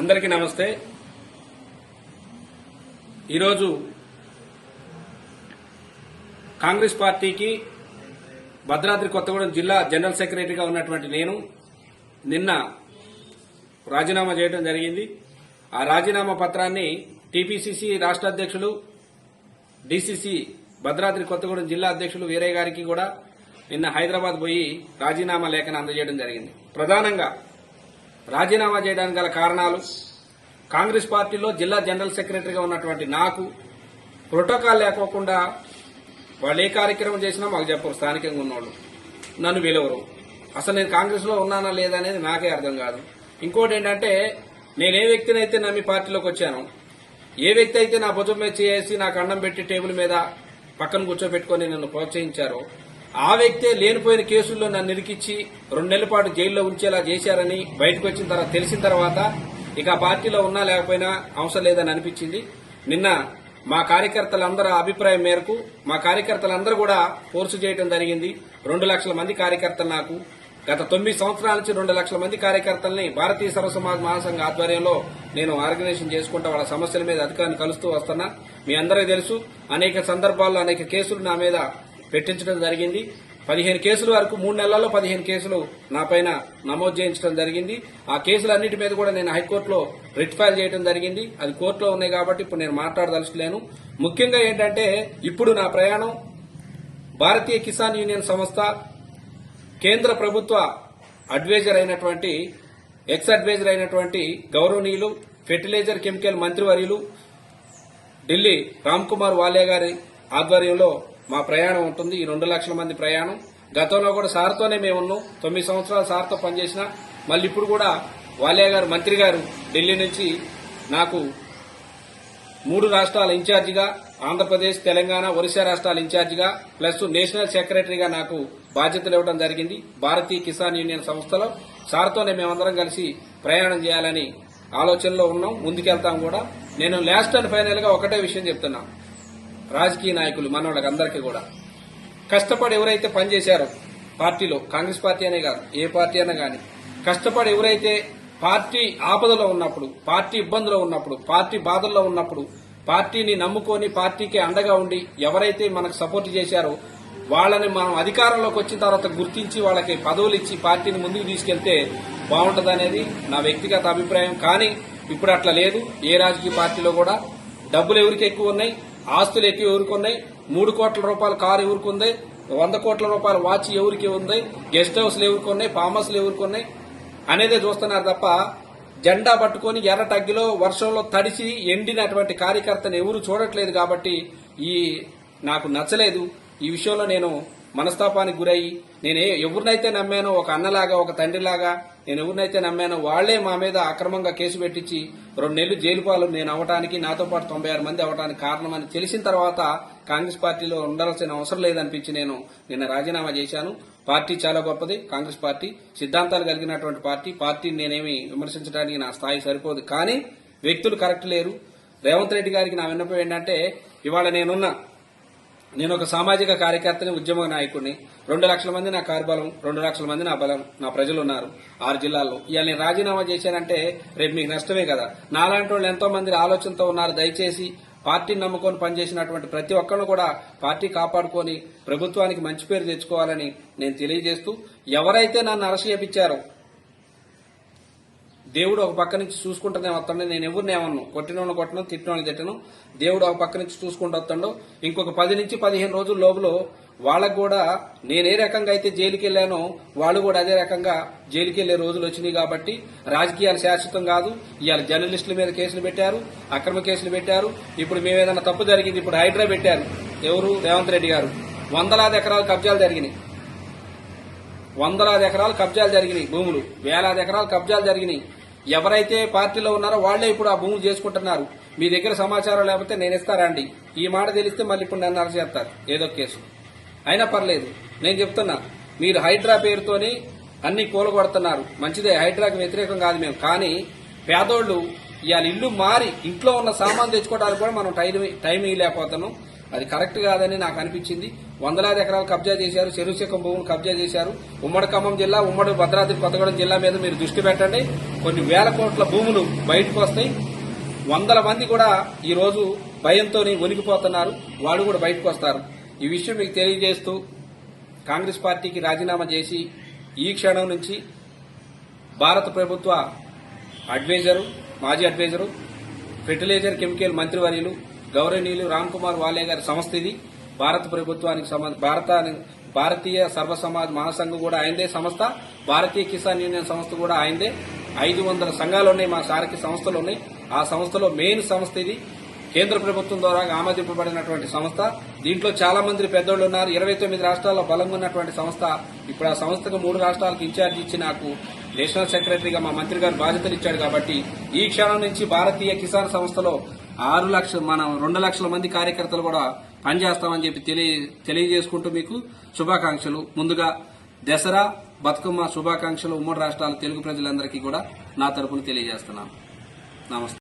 అందరికీ నమస్తే. ఈరోజు కాంగ్రెస్ పార్టీకి భద్రాద్రి కొత్తగూడెం జిల్లా జనరల్ సెక్రటరీగా ఉన్నటువంటి నేను నిన్న రాజీనామా చేయడం జరిగింది. ఆ రాజీనామా పత్రాన్ని టీపీసీసీ రాష్ట్ర అధ్యక్షులు, డీసీసీ భద్రాద్రి కొత్తగూడెం జిల్లా అధ్యక్షులు వీరయ్య గారికి కూడా నిన్న హైదరాబాద్ పోయి రాజీనామా లేఖను అందజేయడం జరిగింది. ప్రధానంగా రాజీనామా చేయడానికి గల కారణాలు, కాంగ్రెస్ పార్టీలో జిల్లా జనరల్ సెక్రటరీగా ఉన్నటువంటి నాకు ప్రోటోకాల్ లేకోకుండా వాళ్ళు ఏ కార్యక్రమం చేసినా మాకు చెప్పరు. స్థానికంగా ఉన్నవాళ్ళు నన్ను పిలవరు. అసలు నేను కాంగ్రెస్ లో ఉన్నానా లేదా అనేది నాకే అర్థం కాదు. ఇంకోటి ఏంటంటే, నేను ఏ వ్యక్తిని అయితే నమ్మి పార్టీలోకి వచ్చానో, ఏ వ్యక్తి అయితే నా భుజం మీద చేసి నాకు అన్నం పెట్టి టేబుల్ మీద పక్కన కూర్చోబెట్టుకుని నన్ను ప్రోత్సహించారో, ఆ వ్యక్తే లేనిపోయిన కేసుల్లో నన్ను ఇరికిచ్చి 2 నెలల పాటు జైల్లో ఉంచేలా చేశారని బయటకు వచ్చిన తర్వాత తెలిసిన తర్వాత ఇక ఆ పార్టీలో ఉన్నా లేకపోయినా అవసరం లేదని అనిపించింది. నిన్న మా కార్యకర్తలందరూ అభిప్రాయం మేరకు మా కార్యకర్తలందరూ కూడా ఫోర్సు చేయడం జరిగింది. 2 లక్షల మంది కార్యకర్తలు నాకు గత 9 సంవత్సరాల నుంచి 2 లక్షల మంది కార్యకర్తల్ని భారతీయ సర్వ సమాజ్ మహాసంఘ ఆధ్వర్యంలో నేను ఆర్గనైజేషన్ చేసుకుంటా వాళ్ళ సమస్యల మీద అధికారాన్ని కలుస్తూ వస్తున్నా. మీ అందరికీ తెలుసు, అనేక సందర్భాల్లో అనేక కేసులు నా మీద పెట్టించడం జరిగింది. 15 కేసుల వరకు 3 నెలల్లో 15 కేసులు నా పైన నమోదు చేయించడం జరిగింది. ఆ కేసులన్నిటి మీద కూడా నేను హైకోర్టులో రిట్ ఫైల్ చేయడం జరిగింది. అది కోర్టులో ఉన్నాయి కాబట్టి ఇప్పుడు నేను మాట్లాడదలుచుకోలేను. ముఖ్యంగా ఏంటంటే, ఇప్పుడు నా ప్రయాణం భారతీయ కిసాన్ యూనియన్ సంస్థ కేంద్ర ప్రభుత్వ అడ్వైజర్ అయినటువంటి ఎక్స్ అడ్వైజర్ అయినటువంటి గౌరవనీయులు ఫెర్టిలైజర్ కెమికల్ మంత్రివర్యులు ఢిల్లీ రామ్ కుమార్ వాలియా గారి ఆధ్వర్యంలో మా ప్రయాణం ఉంటుంది. ఈ 2 లక్షల మంది ప్రయాణం. గతంలో కూడా సార్తోనే మేము ఉన్నాం. 9 సంవత్సరాలు సార్తో పనిచేసిన, మళ్ళీ ఇప్పుడు కూడా వాలియా గారు మంత్రి గారు ఢిల్లీ నుంచి నాకు 3 రాష్ట్రాల ఇన్ఛార్జిగా, ఆంధ్రప్రదేశ్, తెలంగాణ, ఒరిస్సా రాష్ట్రాల ఇన్ఛార్జిగా ప్లస్ నేషనల్ సెక్రటరీగా నాకు బాధ్యతలు ఇవ్వడం జరిగింది. భారతీయ కిసాన్ యూనియన్ సంస్థలో సార్తోనే మేమందరం కలిసి ప్రయాణం చేయాలని ఆలోచనలో ఉన్నాం. ముందుకెళ్తాం కూడా. నేను లాస్ట్ అండ్ ఫైనల్ గా ఒకటే విషయం చెప్తున్నా, రాజకీయ నాయకులు మనోళ్ళకి అందరికీ కూడా కష్టపడి ఎవరైతే పనిచేశారో పార్టీలో, కాంగ్రెస్ పార్టీ అనే కాదు, ఏ పార్టీ అయినా కానీ కష్టపడి ఎవరైతే పార్టీ ఆపదలో ఉన్నప్పుడు, పార్టీ ఇబ్బందులో ఉన్నప్పుడు, పార్టీ బాధల్లో ఉన్నప్పుడు పార్టీని నమ్ముకొని పార్టీకి అండగా ఉండి ఎవరైతే మనకు సపోర్ట్ చేశారో వాళ్ళని మనం అధికారంలోకి వచ్చిన తర్వాత గుర్తించి వాళ్ళకి పదవులు ఇచ్చి పార్టీని ముందుకు తీసుకెళ్తే బాగుంటుందనేది నా వ్యక్తిగత అభిప్రాయం. కానీ ఇప్పుడు అట్లా లేదు. ఏ రాజకీయ పార్టీలో కూడా డబ్బులు ఎవరికి ఎక్కువ ఉన్నాయి, ఆస్తులు ఎక్కువ ఎవరికి ఉన్నాయి, 3 కోట్ల రూపాయల కారు ఎవరికి ఉంది, 100 కోట్ల రూపాయల వాచ్ ఎవరికి ఉంది, గెస్ట్ హౌస్లు ఎవరికి ఉన్నాయి, ఫామ్ హౌస్లు ఎవరికి ఉన్నాయి అనేదే చూస్తున్నారు తప్ప జెండా పట్టుకుని ఎర్ర టగ్గిలో వర్షంలో తడిసి ఎండినటువంటి కార్యకర్తను ఎవరు చూడట్లేదు. కాబట్టి నాకు నచ్చలేదు. ఈ విషయంలో నేను మనస్తాపానికి గురయ్యి, నేను ఎవరినైతే నమ్మానో, ఒక అన్నలాగా, ఒక తండ్రిలాగా నేను ఎవరినైతే నమ్మానో వాళ్లే మా మీద అక్రమంగా కేసు పెట్టించి 2 నెలలు జైలు పాలు నేను అవటానికి, నాతో పాటు 96 మంది అవటానికి కారణమని తెలిసిన తర్వాత కాంగ్రెస్ పార్టీలో ఉండాల్సిన అవసరం లేదనిపించి నేను నిన్న రాజీనామా చేశాను. పార్టీ చాలా గొప్పది. కాంగ్రెస్ పార్టీ సిద్ధాంతాలు కలిగినటువంటి పార్టీ. పార్టీని నేనేమి విమర్శించడానికి నా స్థాయి సరిపోదు. కానీ వ్యక్తులు కరెక్ట్ లేరు. రేవంత్ రెడ్డి గారికి నా విన్నపం ఏంటంటే, ఇవాళ నేను ఒక సామాజిక కార్యకర్తని, ఉద్యమ నాయకుడిని. 2 లక్షల మంది నా కార్బలం, 2 లక్షల మంది నా బలం, నా ప్రజలు ఉన్నారు 6 జిల్లాల్లో. ఇవాళ నేను రాజీనామా చేశానంటే రేపు మీకు నష్టమే కదా. నాలాంటి వాళ్ళు ఎంతో మంది ఆలోచనతో ఉన్నారు. దయచేసి పార్టీని నమ్ముకొని పనిచేసినటువంటి ప్రతి ఒక్కరిని కూడా పార్టీ కాపాడుకొని ప్రభుత్వానికి మంచి పేరు తెచ్చుకోవాలని నేను తెలియజేస్తూ, ఎవరైతే నన్ను అరెస్ట్ చేయించారో దేవుడు ఒక పక్క నుంచి చూసుకుంటూనే వస్తాడు. నేను ఎవరిని ఏమన్నా కొట్టినోళ్ళు కొట్టను, తిట్టినోళ్ళు తిట్టను. దేవుడు ఒక పక్క నుంచి చూసుకుంటూ వస్తాడు. ఇంకొక 10 నుంచి 15 రోజుల లోపల వాళ్ళకు కూడా నేను ఏ రకంగా అయితే జైలుకి వెళ్లానో వాళ్ళు కూడా అదే రకంగా జైలుకి వెళ్లే రోజులు వచ్చినాయి. కాబట్టి రాజకీయాలు శాశ్వతం కాదు. ఇవాళ జర్నలిస్టుల మీద కేసులు పెట్టారు, అక్రమ కేసులు పెట్టారు. ఇప్పుడు మేమేదన్నా తప్పు జరిగింది, ఇప్పుడు హైడ్రా పెట్టారు. ఎవరు? రేవంత్ రెడ్డి గారు. 100,000 ఎకరాలు కబ్జాలు జరిగినాయి. 100,000 ఎకరాలు కబ్జాలు జరిగినాయి. భూములు 1,000 ఎకరాలు కబ్జాలు జరిగినాయి. ఎవరైతే పార్టీలో ఉన్నారో వాళ్లే ఇప్పుడు ఆ భూములు చేసుకుంటున్నారు. మీ దగ్గర సమాచారం లేకపోతే నేను ఇస్తారండి. ఈ మాట తెలిస్తే మళ్ళీ ఇప్పుడు నన్ను అరెస్ట్ చేస్తారు ఏదో కేసు. అయినా పర్లేదు, నేను చెప్తున్నా, మీరు హైడ్రా పేరుతోని అన్ని కూలగొడుతున్నారు. మంచిదే, హైడ్రాకి వ్యతిరేకం కాదు మేము. కానీ పేదోళ్లు ఇవాళ ఇల్లు మారి ఇంట్లో ఉన్న సామాన్ తెచ్చుకోవడానికి కూడా మనం టైం ఇవ్వలేకపోతున్నాం. అది కరెక్ట్ కాదని నాకు అనిపించింది. వందలాది ఎకరాలు కబ్జా చేశారు, చెరువు శకం భూములు కబ్జా చేశారు. ఉమ్మడి ఖమ్మం జిల్లా, ఉమ్మడి భద్రాద్రి కొత్తగూడెం జిల్లా మీద మీరు దృష్టి పెట్టండి. కొన్ని వేల కోట్ల భూములు బయటకు వస్తాయి. వందల మంది కూడా ఈ రోజు భయంతో వణికిపోతున్నారు. వాళ్ళు కూడా బయటకు వస్తారు. ఈ విషయం మీకు తెలియజేస్తూ కాంగ్రెస్ పార్టీకి రాజీనామా చేసి ఈ క్షణం నుంచి భారత ప్రభుత్వ అడ్వైజరు, మాజీ అడ్వైజరు, ఫెర్టిలైజర్ కెమికల్ మంత్రివర్యులు గౌరవనీయులు రామ్ కుమార్ వాలే గారి సంస్థ ఇది. భారత ప్రభుత్వానికి భారతీయ సర్వసమాజ్ మహాసంఘ్ కూడా ఆయనదే సంస్థ, భారతీయ కిసాన్ యూనియన్ సంస్థ కూడా ఆయనదే. 500 సంఘాలు ఉన్నాయి, మా సారథి సంస్థలు ఉన్నాయి. ఆ సంస్థలో మెయిన్ సంస్థ ఇది. కేంద్ర ప్రభుత్వం ద్వారా ఆమోదింపబడినటువంటి సంస్థ. దీంట్లో చాలా మంది పెద్దోళ్లు ఉన్నారు. 29 రాష్ట్రాల్లో బలంగా ఉన్నటువంటి సంస్థ. ఇప్పుడు ఆ సంస్థకు 3 రాష్ట్రాలకు ఇన్ఛార్జ్ ఇచ్చి నాకు నేషనల్ సెక్రటరీగా మా మంత్రి గారు బాధ్యతలు ఇచ్చాడు. కాబట్టి ఈ క్షణం నుంచి భారతీయ కిసాన్ సంస్థలో 2 లక్షల మంది కార్యకర్తలు కూడా పనిచేస్తామని చెప్పి తెలియజేసుకుంటూ మీకు శుభాకాంక్షలు. ముందుగా దసరా బతుకమ్మ శుభాకాంక్షలు ఉమ్మడి రాష్ట్రాల తెలుగు ప్రజలందరికీ కూడా నా తరపున తెలియజేస్తున్నాను. నమస్తే.